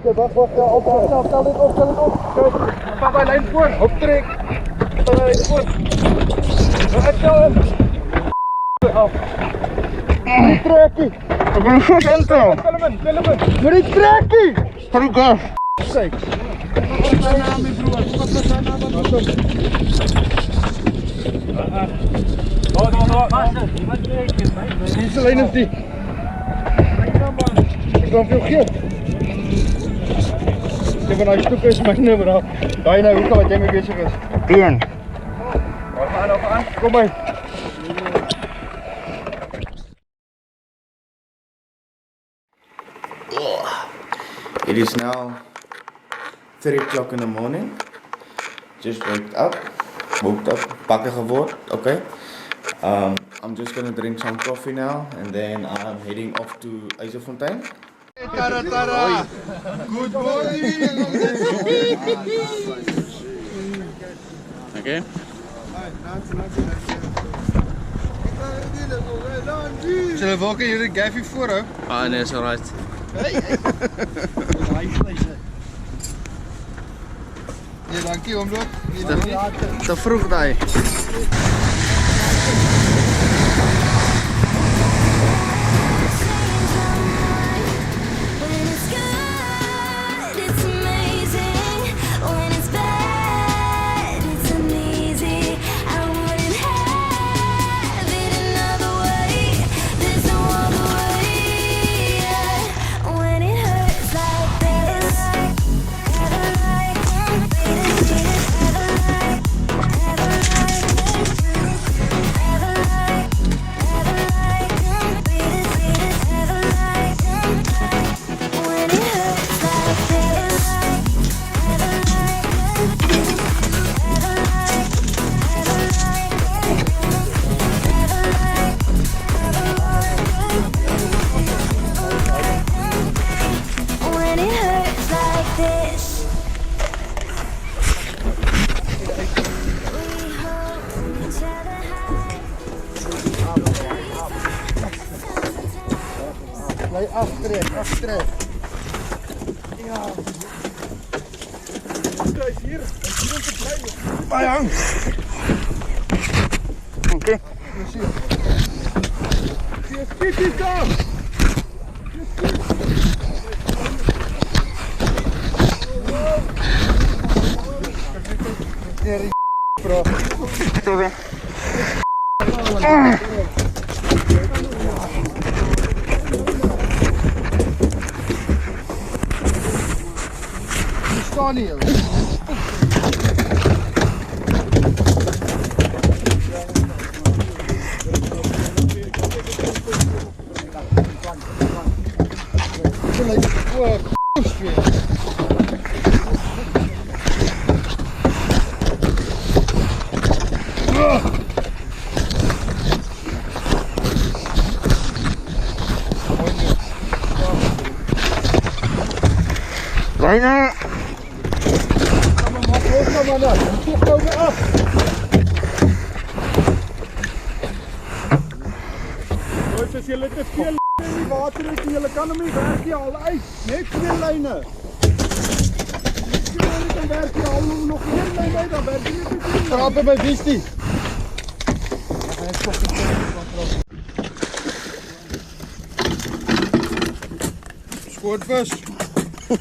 Oké, wacht, ja, op, snel, tel dit op. Kijk, pak bij lijn voor, optrek. Lijn voor. Tel hem. Af. Niet trekken. Ik ben goed in tel. Tel hem in. Maar niet trekken. Terug af. Kijk. Wat is zijn naam, mijn broer? Wat is zijn naam? Die is alleen op die. Ik kan veel geld. Ik heb een stuk is mijn nummer af. Ga je nou hoeken wat jij mee bezig is? Bien. We gaan. Kom mee. It is now 3 o'clock in the morning. Just woke up, pakken geworden, okay. I'm just gonna drink some coffee now and then I'm heading off to Yzerfontein. Tara. Good morning. Okay. Zullen we ook jullie Gavi voor hè? Ah nee, is alright. Ja, dankie omdat. Te vroeg daar. Aftrek. Ja. Kijk hier. Hier te blijven. Bij hang. Oké. Hier is Kitty daar. Hier is bro. Sorry. Niet, joh. Bijna. Kom maar naar, die komen af. Jongens, as julle te veel in die water het, julle kan hom nie werk nie al uit. Net 2 lyne. Julle kan werk hier al nog 1 lyn uit, dan werk jy net te veel. Praat by Westie. Skootvis.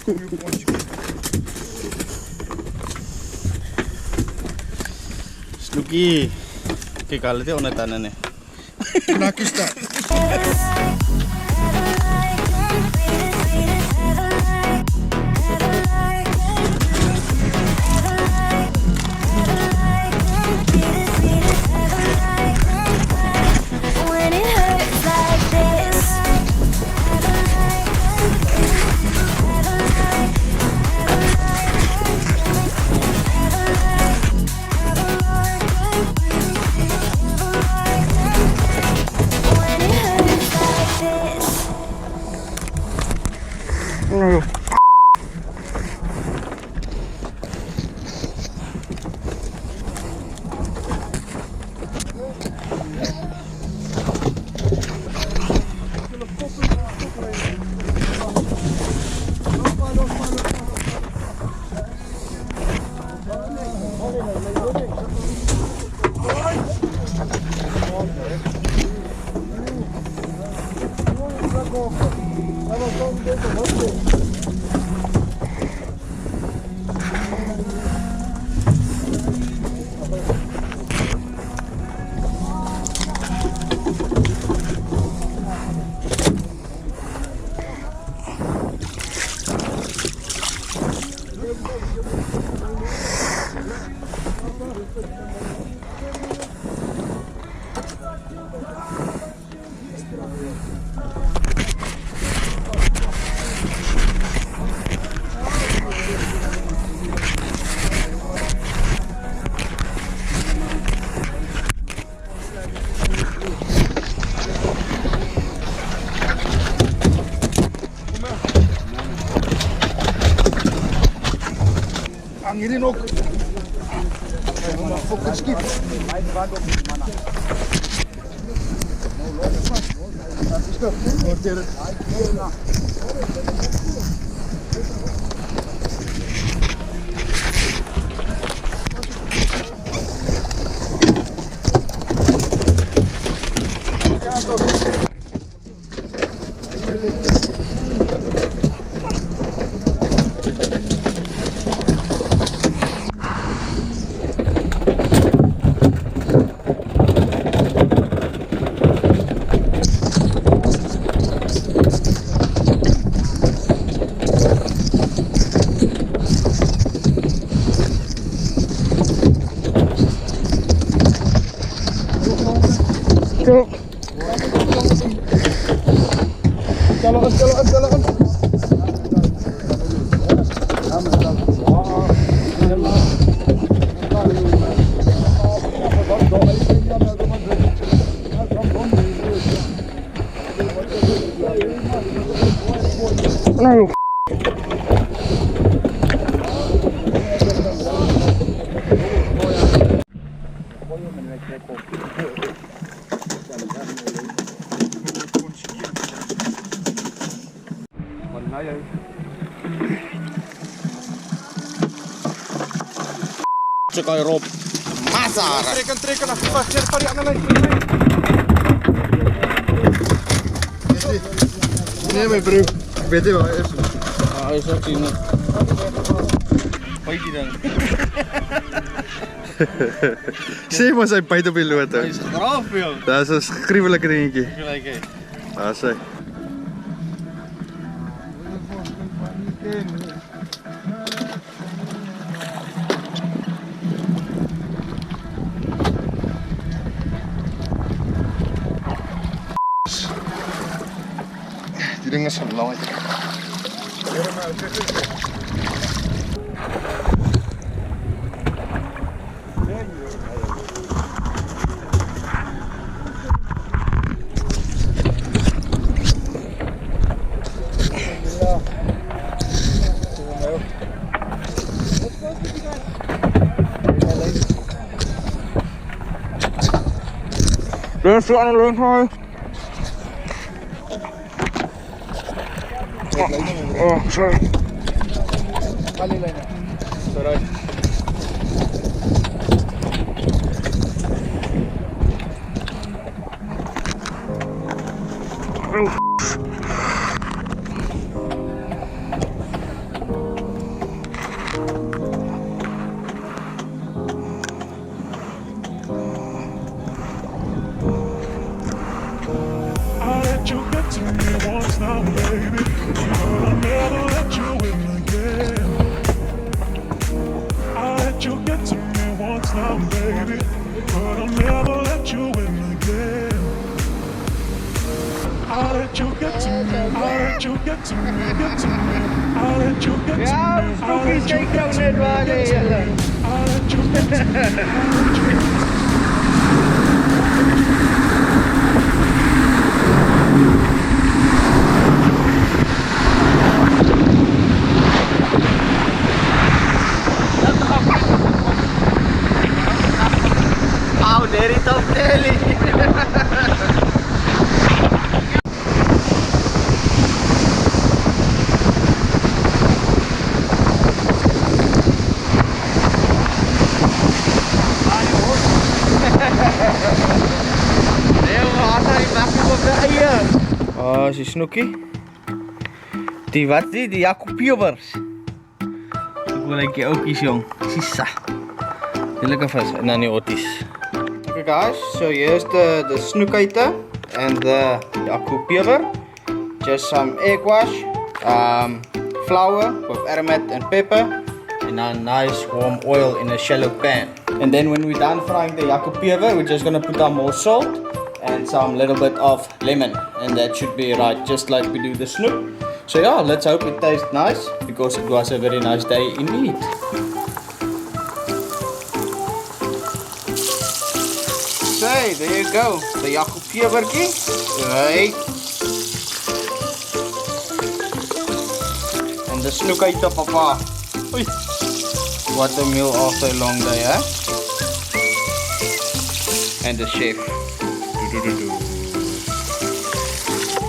Kom hier op ons. Snoekie. Kijk, al het onder tanden nih. Knakjes daar. Hang hierin ook. Fucking skip. Jalan. Nou. Cekoi Rob. Mazar. Trekken, vast. Pari aan de lijn. Nee, mijn broer. Ik weet het wel. Ah, is ook zien. Weet je dan? Zie maar zijn bijt op je lood. Is graaf, joh. Dat is een gruwelijke dingetje. Gelijk, hè. Dat is hij. Die dingen zijn belangrijk. Dat is aan de linkerkant. Oh, sorry. Sorry. Ja, Snoek is geen kroon net waar, nee. Oh, there it up, Nelly. Oh, si Snoekie. Die wat die? Die Jacopevers. Ik wil een keer ook iets, jong. Sisa. Lekker vis. En dan die otties. Okay guys, so here's the Snoek item and the Jacopever. Just some egg wash, flour with aromat and pepper, and a nice warm oil in a shallow pan. And then when we're done frying the Jacopever, we're just gonna put on more salt and some little bit of lemon, and that should be right, just like we do the Snoek. So yeah, let's hope it tastes nice, because it was a very nice day indeed. So there you go, the Jacopeverkie. Right. And the Snoek uit papa. Oei. What a meal after a long day, eh? And the chef.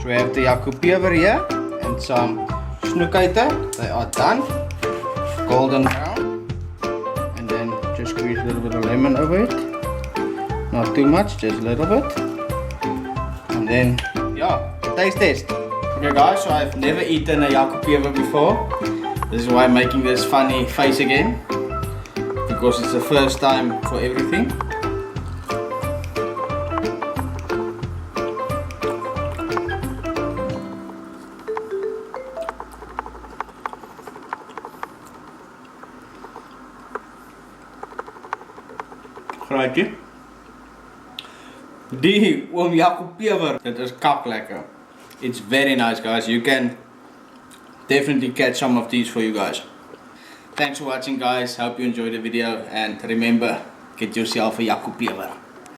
So we have the Jacopever here and some Snoek. They are done. Golden brown. And then just squeeze a little bit of lemon over it. Not too much, just a little bit. And then, yeah, taste test. Okay guys, so I've never eaten a Jacopever before. This is why I'm making this funny face again. Because it's the first time for everything. Graadje. Die oom Jacopever. Dit is kak lekker. It's very nice guys. You can definitely catch some of these for you guys. Thanks for watching guys. Hope you enjoyed the video and remember, get yourself a Jacopever.